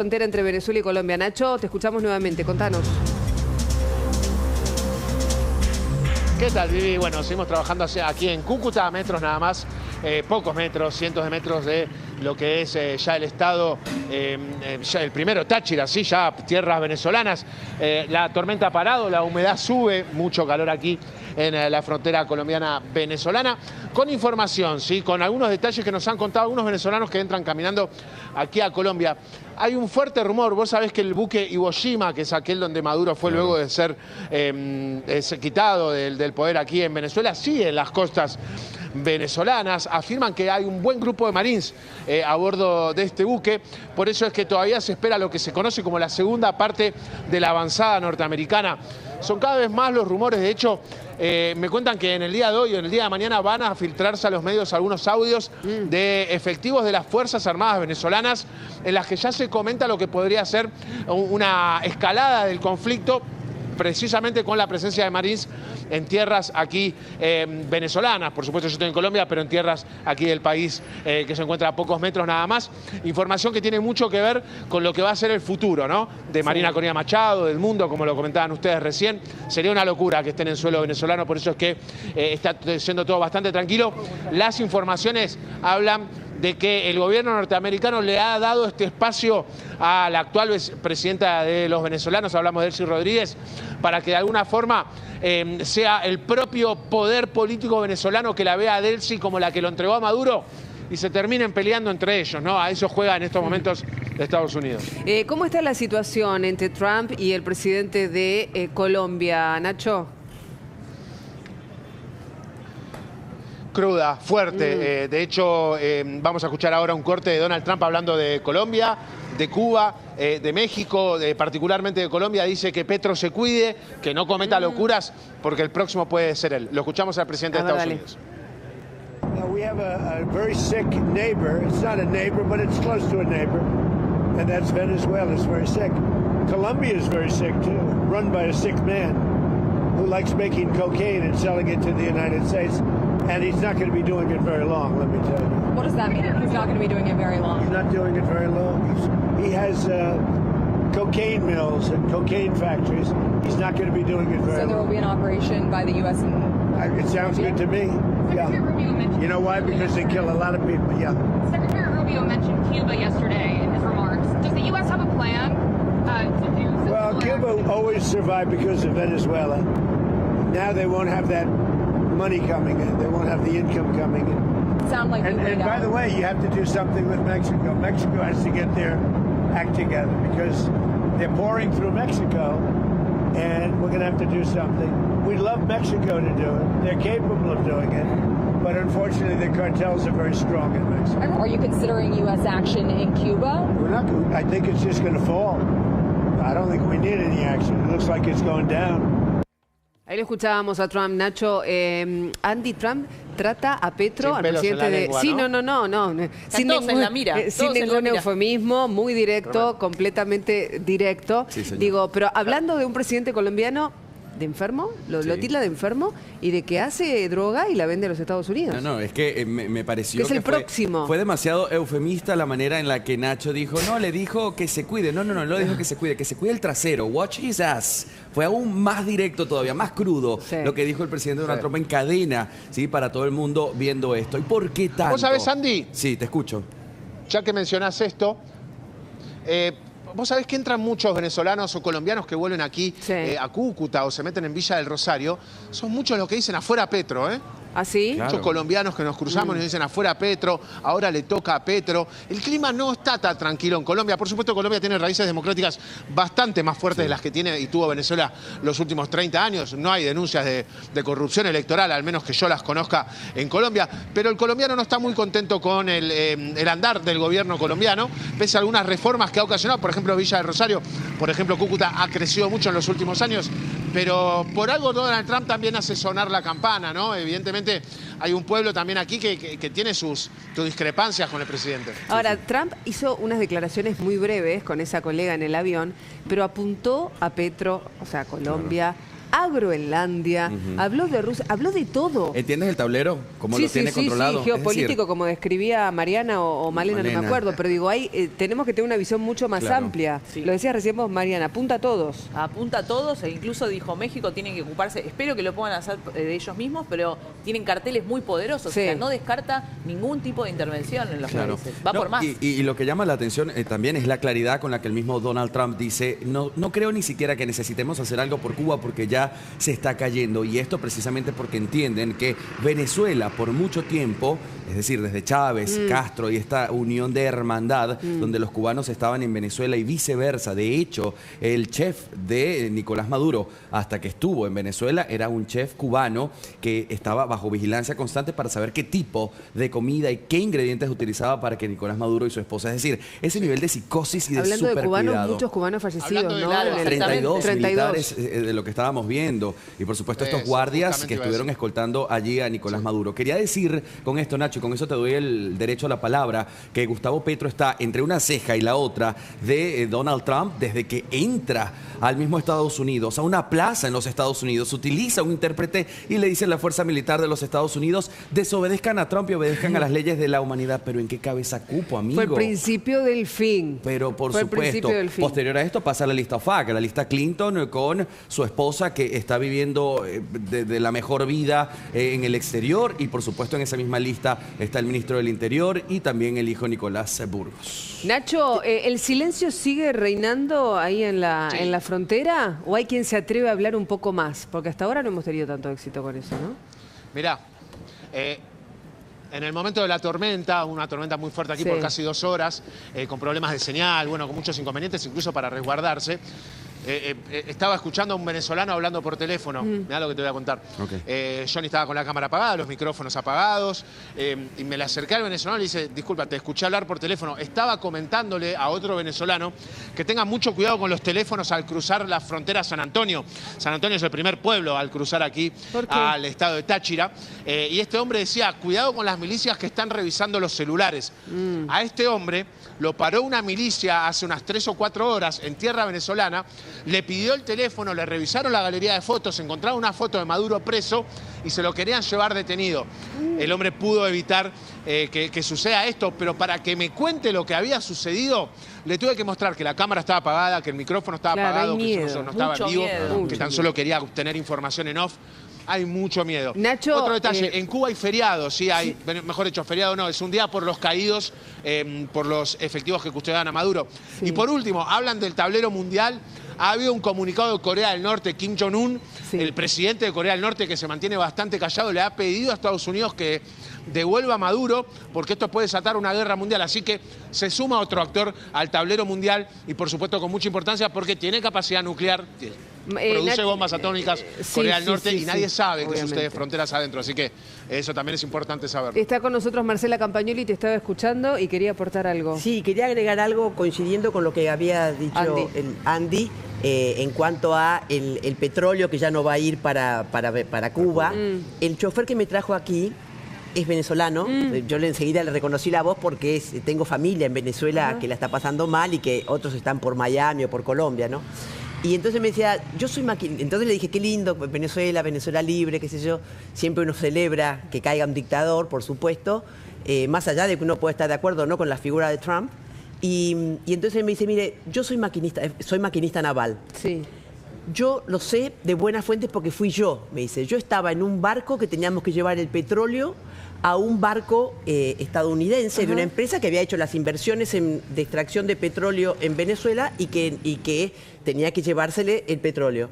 Frontera entre Venezuela y Colombia. Nacho, te escuchamos nuevamente, contanos. ¿Qué tal, Vivi? Bueno, seguimos trabajando aquí en Cúcuta, metros nada más, pocos metros, cientos de metros de lo que es ya el estado, ya el primero Táchira, sí, ya tierras venezolanas. La tormenta ha parado, la humedad sube, mucho calor aquí en la frontera colombiana-venezolana. Con información, sí, con algunos detalles que nos han contado algunos venezolanos que entran caminando aquí a Colombia. Hay un fuerte rumor, vos sabés que el buque Iwo Jima, que es aquel donde Maduro fue luego de ser quitado del poder aquí en Venezuela, sigue en las costas venezolanas. Afirman que hay un buen grupo de marines a bordo de este buque. Por eso es que todavía se espera lo que se conoce como la segunda parte de la avanzada norteamericana. Son cada vez más los rumores. De hecho, me cuentan que en el día de hoy o en el día de mañana van a filtrarse a los medios algunos audios de efectivos de las Fuerzas Armadas venezolanas en las que ya se comenta lo que podría ser una escalada del conflicto, precisamente con la presencia de marines en tierras aquí venezolanas. Por supuesto, yo estoy en Colombia, pero en tierras aquí del país que se encuentra a pocos metros nada más. Información que tiene mucho que ver con lo que va a ser el futuro, ¿no? De Marina Corina Machado, del mundo, como lo comentaban ustedes recién. Sería una locura que estén en suelo venezolano, por eso es que está siendo todo bastante tranquilo. Las informaciones hablan de que el gobierno norteamericano le ha dado este espacio a la actual presidenta de los venezolanos, hablamos de Delcy Rodríguez, para que de alguna forma sea el propio poder político venezolano que la vea a Delcy como la que lo entregó a Maduro y se terminen peleando entre ellos, ¿no? A eso juega en estos momentos Estados Unidos. ¿Cómo está la situación entre Trump y el presidente de Colombia, Nacho? Cruda, fuerte. De hecho, vamos a escuchar ahora un corte de Donald Trump hablando de Colombia, de Cuba, de México, particularmente de Colombia. Dice que Petro se cuide, que no cometa locuras, porque el próximo puede ser él. Lo escuchamos al presidente de Estados Unidos. We have a very sick neighbor. It's not a neighbor, but it's close to a neighbor, and that's Venezuela. It's very sick. Colombia is very sick too, run by a sick man who likes making cocaine and selling it to the United States. And he's not going to be doing it very long, let me tell you. What does that mean? He's not going to be doing it very long? He's not doing it very long. He has cocaine mills and cocaine factories. He's not going to be doing it very long. So there will be an operation by the U.S. and it sounds good to me. Yeah. You know why? Because they kill a lot of people, yeah. Secretary Rubio mentioned Cuba yesterday in his remarks. Does the U.S. have a plan to do something? Well, Cuba always survived because of Venezuela. Now they won't have that money coming in. They won't have the income coming in. Sound like and by the way, you have to do something with Mexico. Mexico has to get their act together because they're pouring through Mexico, and we're going to have to do something. We love Mexico to do it. They're capable of doing it, but unfortunately, the cartels are very strong in Mexico. Are you considering U.S. action in Cuba? We're not. I think it's just going to fall. I don't think we need any action. It looks like it's going down. Ahí lo escuchábamos a Trump, Nacho. Andy Trump trata a Petro, al presidente de... Lengua, sí, ¿no? no. Sin ningún, en la mira, sin ningún eufemismo, muy directo, completamente directo. Sí, señor. Digo, pero hablando de un presidente colombiano de enfermo, lo tilda de enfermo y de que hace droga y la vende a los Estados Unidos. No, es que me pareció que es el próximo. Fue demasiado eufemista la manera en la que Nacho dijo, no, le dijo que se cuide, no lo dijo que se cuide el trasero, watch his ass. Fue aún más directo todavía, más crudo lo que dijo el presidente Donald Trump en cadena, ¿sí? Para todo el mundo viendo esto. ¿Y por qué tanto? ¿Vos sabés, Andy? Sí, te escucho. Ya que mencionás esto, vos sabés que entran muchos venezolanos o colombianos que vuelven aquí a Cúcuta o se meten en Villa del Rosario. Son muchos los que dicen afuera Petro, ¿eh? ¿Ah, sí? Claro. Muchos colombianos que nos cruzamos y nos dicen afuera Petro, ahora le toca a Petro. El clima no está tan tranquilo en Colombia. Por supuesto, Colombia tiene raíces democráticas bastante más fuertes de las que tiene y tuvo Venezuela los últimos 30 años. No hay denuncias de corrupción electoral, al menos que yo las conozca en Colombia. Pero el colombiano no está muy contento con el andar del gobierno colombiano, pese a algunas reformas que ha ocasionado. Por ejemplo, Villa del Rosario, por ejemplo, Cúcuta ha crecido mucho en los últimos años. Pero por algo Donald Trump también hace sonar la campana, ¿no? Evidentemente hay un pueblo también aquí que tiene sus discrepancias con el presidente. Ahora, Trump hizo unas declaraciones muy breves con esa colega en el avión, pero apuntó a Petro, o sea, a Colombia, a Groenlandia, habló de Rusia, habló de todo. ¿Entiendes el tablero? ¿Cómo lo tiene controlado? Sí, geopolítico, como describía Mariana o Malena, no me acuerdo, pero digo, tenemos que tener una visión mucho más amplia. Sí. Lo decías recién vos, Mariana, apunta a todos. Apunta a todos e incluso dijo, México tiene que ocuparse, espero que lo puedan hacer de ellos mismos, pero tienen carteles muy poderosos, Sí. o sea, no descarta ningún tipo de intervención en los países. Va por más. Y lo que llama la atención también es la claridad con la que el mismo Donald Trump dice, no creo ni siquiera que necesitemos hacer algo por Cuba porque ya se está cayendo. Y esto precisamente porque entienden que Venezuela por mucho tiempo, es decir, desde Chávez, Castro y esta unión de hermandad, donde los cubanos estaban en Venezuela y viceversa. De hecho, el chef de Nicolás Maduro, hasta que estuvo en Venezuela, era un chef cubano que estaba bajo vigilancia constante para saber qué tipo de comida y qué ingredientes utilizaba para que Nicolás Maduro y su esposa, es decir, ese nivel de psicosis y de Hablando de cubanos, supercuidado. muchos cubanos fallecidos, Hablando de ¿no? claro, En el- 32 32 militares de lo que estábamos viendo. Y por supuesto estos Eso, guardias justamente que iba a estuvieron decir. escoltando allí a Nicolás Maduro. Quería decir con esto, Nacho, y con eso te doy el derecho a la palabra, que Gustavo Petro está entre una ceja y la otra de Donald Trump desde que entra al mismo Estados Unidos, a una plaza en los Estados Unidos, utiliza un intérprete y le dice a la fuerza militar de los Estados Unidos, desobedezcan a Trump y obedezcan a las leyes de la humanidad. Pero ¿en qué cabeza cupo, amigo? Fue el principio del fin. Pero por Fue el supuesto, principio del fin. posterior a esto pasa la lista OFAC, la lista Clinton con su esposa que está viviendo de la mejor vida en el exterior, y por supuesto en esa misma lista está el ministro del Interior y también el hijo Nicolás Burgos. Nacho, ¿el silencio sigue reinando ahí en la frontera? ¿O hay quien se atreve a hablar un poco más? Porque hasta ahora no hemos tenido tanto éxito con eso, ¿no? Mirá, en el momento de la tormenta, una tormenta muy fuerte aquí Sí. por casi 2 horas, con problemas de señal, bueno, con muchos inconvenientes, incluso para resguardarse. Estaba escuchando a un venezolano hablando por teléfono. Mirá lo que te voy a contar. Johnny estaba con la cámara apagada, los micrófonos apagados, y me le acerqué al venezolano y le dice, disculpa, te escuché hablar por teléfono. Estaba comentándole a otro venezolano que tenga mucho cuidado con los teléfonos al cruzar la frontera San Antonio. San Antonio es el primer pueblo al cruzar aquí ¿Por qué? al estado de Táchira. Y este hombre decía, cuidado con las milicias que están revisando los celulares. A este hombre lo paró una milicia hace unas 3 o 4 horas en tierra venezolana, le pidió el teléfono, le revisaron la galería de fotos, encontraron una foto de Maduro preso y se lo querían llevar detenido. El hombre pudo evitar que suceda esto, pero para que me cuente lo que había sucedido, le tuve que mostrar que la cámara estaba apagada, que el micrófono estaba Claro, apagado, hay que yo miedo. no estaba Mucho en vivo, miedo. que tan solo quería obtener información en off. Hay mucho miedo. Nacho, Otro detalle, en Cuba hay feriado, sí hay, mejor dicho, feriado no, es un día por los caídos, por los efectivos que custodian a Maduro. Y por último, hablan del tablero mundial. Ha habido un comunicado de Corea del Norte, Kim Jong-un, el presidente de Corea del Norte, que se mantiene bastante callado, le ha pedido a Estados Unidos que devuelva a Maduro, porque esto puede desatar una guerra mundial. Así que se suma otro actor al tablero mundial y, por supuesto, con mucha importancia, porque tiene capacidad nuclear, produce Nacho, bombas atómicas sí, Corea del sí, Norte, sí, y nadie sí, sabe que obviamente. sucede fronteras adentro. Así que eso también es importante saberlo. Está con nosotros Marcela Campagnoli, te estaba escuchando y quería aportar algo. Sí, quería agregar algo coincidiendo con lo que había dicho Andy en cuanto a el petróleo que ya no va a ir para Cuba. El chofer que me trajo aquí es venezolano. Yo enseguida le reconocí la voz porque tengo familia en Venezuela que la está pasando mal y que otros están por Miami o por Colombia, ¿no? Y entonces me decía, yo soy maquinista. Entonces le dije, qué lindo, Venezuela, Venezuela libre, qué sé yo. Siempre uno celebra que caiga un dictador, por supuesto, más allá de que uno pueda estar de acuerdo o no con la figura de Trump. Y entonces me dice, mire, yo soy maquinista naval. Sí. Yo lo sé de buenas fuentes porque fui yo, me dice. Yo estaba en un barco que teníamos que llevar el petróleo a un barco estadounidense de una empresa que había hecho las inversiones de extracción de petróleo en Venezuela y que tenía que llevársele el petróleo.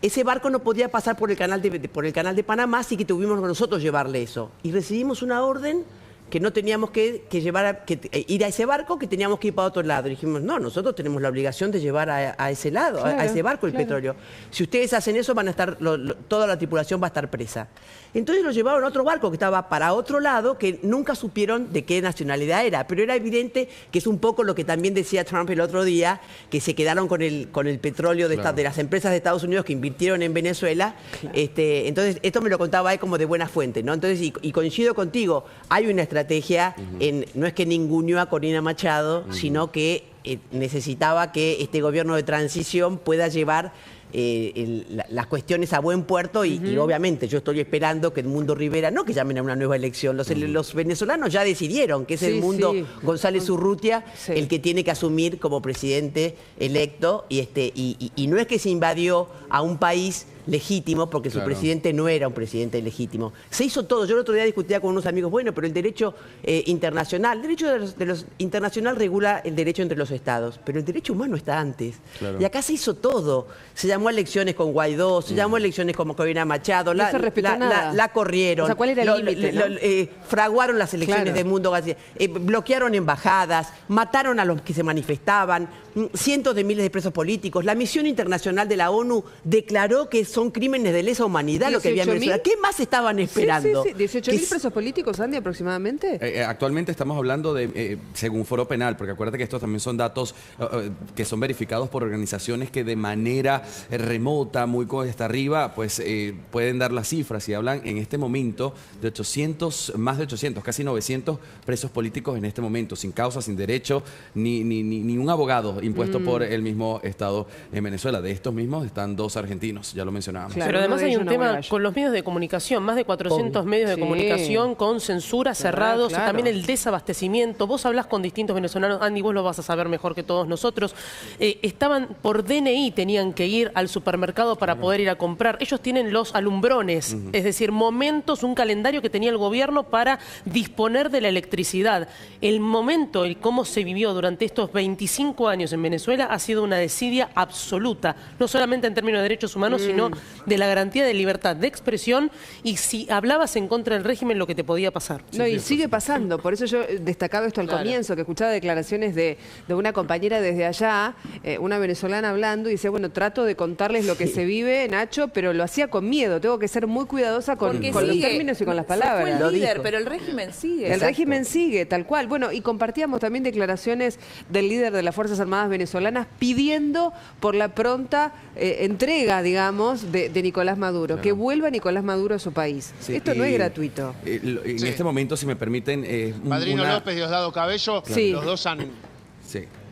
Ese barco no podía pasar por el canal de Panamá, así que tuvimos nosotros llevarle eso. Y recibimos una orden que no teníamos que ir a ese barco, que teníamos que ir para otro lado. Y dijimos, no, nosotros tenemos la obligación de llevar a ese lado, a ese barco el petróleo. Si ustedes hacen eso, van a estar toda la tripulación va a estar presa. Entonces lo llevaron a otro barco que estaba para otro lado, que nunca supieron de qué nacionalidad era, pero era evidente que es un poco lo que también decía Trump el otro día, que se quedaron con el petróleo de las empresas de Estados Unidos que invirtieron en Venezuela. Entonces, esto me lo contaba él como de buena fuente, ¿no? Entonces, y coincido contigo, hay una estrategia, no es que ninguneó a Corina Machado, sino que necesitaba que este gobierno de transición pueda llevar las cuestiones a buen puerto y obviamente yo estoy esperando que Edmundo Rivera, no que llamen a una nueva elección, los venezolanos ya decidieron que es Edmundo González Urrutia el que tiene que asumir como presidente electo y no es que se invadió a un país legítimo, porque su presidente no era un presidente legítimo. Se hizo todo. Yo el otro día discutía con unos amigos, bueno, pero el derecho internacional, el derecho internacional regula el derecho entre los estados, pero el derecho humano está antes. Y acá se hizo todo. Se llamó a elecciones con Guaidó, se llamó a elecciones con Corina Machado, la corrieron. O sea, ¿cuál era el límite? Fraguaron las elecciones de Edmundo García, bloquearon embajadas, mataron a los que se manifestaban, cientos de miles de presos políticos. La misión internacional de la ONU declaró que son crímenes de lesa humanidad lo que había en Venezuela. ¿Qué más estaban esperando? 18.000 presos políticos, Andy, aproximadamente. Actualmente estamos hablando de, según Foro Penal, porque acuérdate que estos también son datos que son verificados por organizaciones que de manera remota, muy hasta arriba, pues pueden dar las cifras y hablan en este momento de 800, más de 800, casi 900 presos políticos en este momento, sin causa, sin derecho, ni un abogado impuesto por el mismo Estado en Venezuela. De estos mismos están 2 argentinos, ya lo mencionábamos. Claro, pero además hay un tema con los medios de comunicación, más de 400 medios de comunicación con censura cerrados, también el desabastecimiento. Vos hablás con distintos venezolanos, Andy, vos lo vas a saber mejor que todos nosotros. Estaban por DNI, tenían que ir al supermercado para poder ir a comprar. Ellos tienen los alumbrones, es decir, momentos, un calendario que tenía el gobierno para disponer de la electricidad. El momento, el cómo se vivió durante estos 25 años en Venezuela ha sido una desidia absoluta, no solamente en términos de derechos humanos, sino de la garantía de libertad de expresión, y si hablabas en contra del régimen, lo que te podía pasar. No, y sigue pasando. Por eso yo destacaba esto al comienzo, que escuchaba declaraciones de una compañera desde allá, una venezolana hablando, y decía, bueno, trato de contarles lo que se vive, Nacho, pero lo hacía con miedo. Tengo que ser muy cuidadosa con los términos y con las palabras. Fue el líder, pero el régimen sigue. El régimen sigue, tal cual. Bueno, y compartíamos también declaraciones del líder de las Fuerzas Armadas venezolanas pidiendo por la pronta entrega, digamos, de Nicolás Maduro, que vuelva Nicolás Maduro a su país. Esto no es gratuito. En este momento, si me permiten... Padrino López, Diosdado Cabello, los dos han...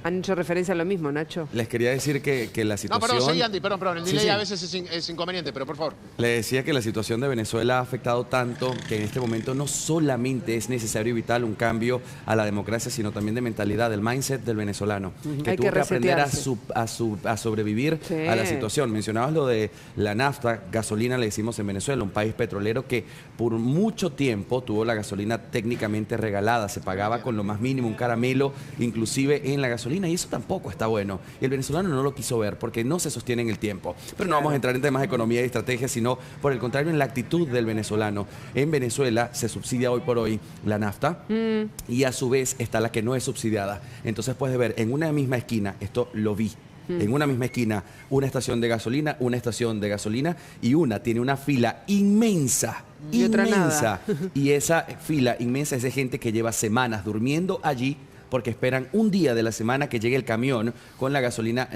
Han hecho referencia a lo mismo, Nacho. Les quería decir que la situación... No, perdón, sí, Andy, perdón. El delay a veces es inconveniente, pero por favor. Le decía que la situación de Venezuela ha afectado tanto que en este momento no solamente es necesario y vital un cambio a la democracia, sino también de mentalidad, del mindset del venezolano. Que tuvo que aprender a sobrevivir a la situación. Mencionabas lo de la nafta, gasolina le decimos en Venezuela, un país petrolero que por mucho tiempo tuvo la gasolina técnicamente regalada, se pagaba con lo más mínimo, un caramelo, inclusive en la gasolina. Y eso tampoco está bueno. Y el venezolano no lo quiso ver porque no se sostiene en el tiempo. Pero no vamos a entrar en temas de economía y estrategia, sino por el contrario en la actitud del venezolano. En Venezuela se subsidia hoy por hoy la nafta y a su vez está la que no es subsidiada. Entonces puedes ver en una misma esquina, esto lo vi, en una misma esquina, una estación de gasolina, y una tiene una fila inmensa. Y esa fila inmensa es de gente que lleva semanas durmiendo allí porque esperan un día de la semana que llegue el camión con la gasolina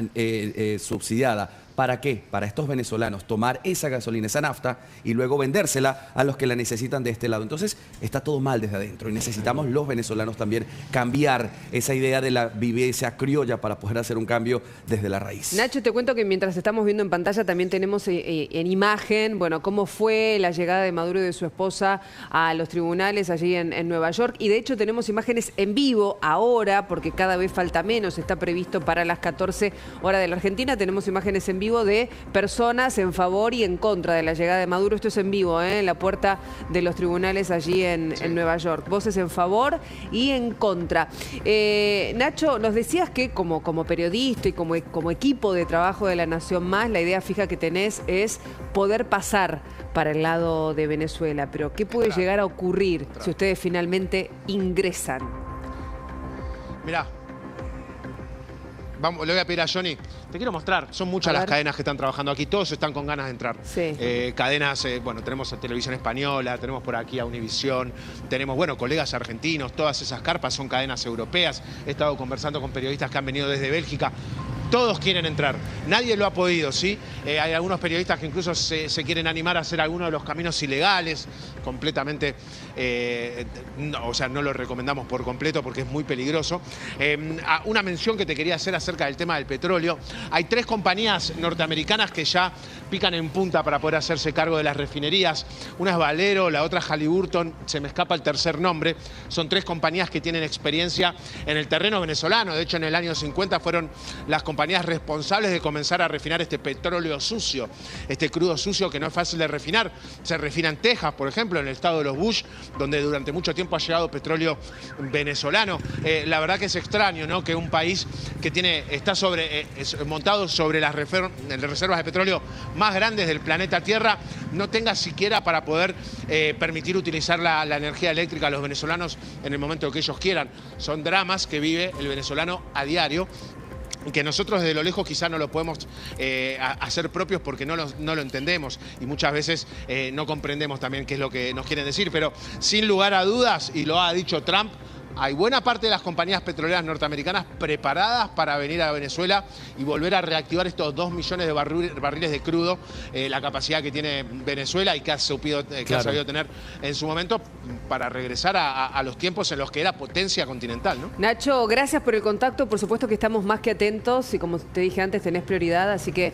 subsidiada. ¿Para qué? Para estos venezolanos tomar esa gasolina, esa nafta, y luego vendérsela a los que la necesitan de este lado. Entonces, está todo mal desde adentro y necesitamos los venezolanos también cambiar esa idea de la vivencia criolla para poder hacer un cambio desde la raíz. Nacho, te cuento que mientras estamos viendo en pantalla también tenemos en imagen, bueno, cómo fue la llegada de Maduro y de su esposa a los tribunales allí en Nueva York. Y de hecho tenemos imágenes en vivo ahora, porque cada vez falta menos, está previsto para las 14 horas de la Argentina. Tenemos imágenes en vivo de personas en favor y en contra de la llegada de Maduro. Esto es en vivo, en la puerta de los tribunales allí en Nueva York. Voces en favor y en contra. Nacho, nos decías que como periodista y como equipo de trabajo de La Nación Más, la idea fija que tenés es poder pasar para el lado de Venezuela. Pero ¿qué puede llegar a ocurrir si ustedes finalmente ingresan? Mirá. Vamos, le voy a pedir a Johnny. Te quiero mostrar. Son muchas las cadenas que están trabajando aquí. Todos están con ganas de entrar. Cadenas, bueno, tenemos a Televisión Española, tenemos por aquí a Univisión, tenemos, bueno, colegas argentinos. Todas esas carpas son cadenas europeas. He estado conversando con periodistas que han venido desde Bélgica. Todos quieren entrar, nadie lo ha podido, ¿sí? Hay algunos periodistas que incluso se quieren animar a hacer algunos de los caminos ilegales, completamente, o sea, no lo recomendamos por completo porque es muy peligroso. Una mención que te quería hacer acerca del tema del petróleo. Hay 3 compañías norteamericanas que ya pican en punta para poder hacerse cargo de las refinerías. Una es Valero, la otra Halliburton, se me escapa el tercer nombre. Son 3 compañías que tienen experiencia en el terreno venezolano. De hecho, en el año 50 fueron las compañías responsables de comenzar a refinar este petróleo sucio, este crudo sucio que no es fácil de refinar. Se refina en Texas, por ejemplo, en el estado de los Bush, donde durante mucho tiempo ha llegado petróleo venezolano. La verdad que es extraño, ¿no?, que un país que está montado sobre las reservas de petróleo más grandes del planeta Tierra no tenga siquiera para poder permitir utilizar la energía eléctrica a los venezolanos en el momento que ellos quieran. Son dramas que vive el venezolano a diario, que nosotros desde lo lejos quizá no lo podemos hacer propios porque no lo entendemos y muchas veces no comprendemos también qué es lo que nos quieren decir, pero sin lugar a dudas, y lo ha dicho Trump, hay buena parte de las compañías petroleras norteamericanas preparadas para venir a Venezuela y volver a reactivar estos 2 millones de barriles de crudo, la capacidad que tiene Venezuela y que ha sabido tener en su momento para regresar a los tiempos en los que era potencia continental, ¿no? Nacho, gracias por el contacto. Por supuesto que estamos más que atentos y como te dije antes, tenés prioridad, así que...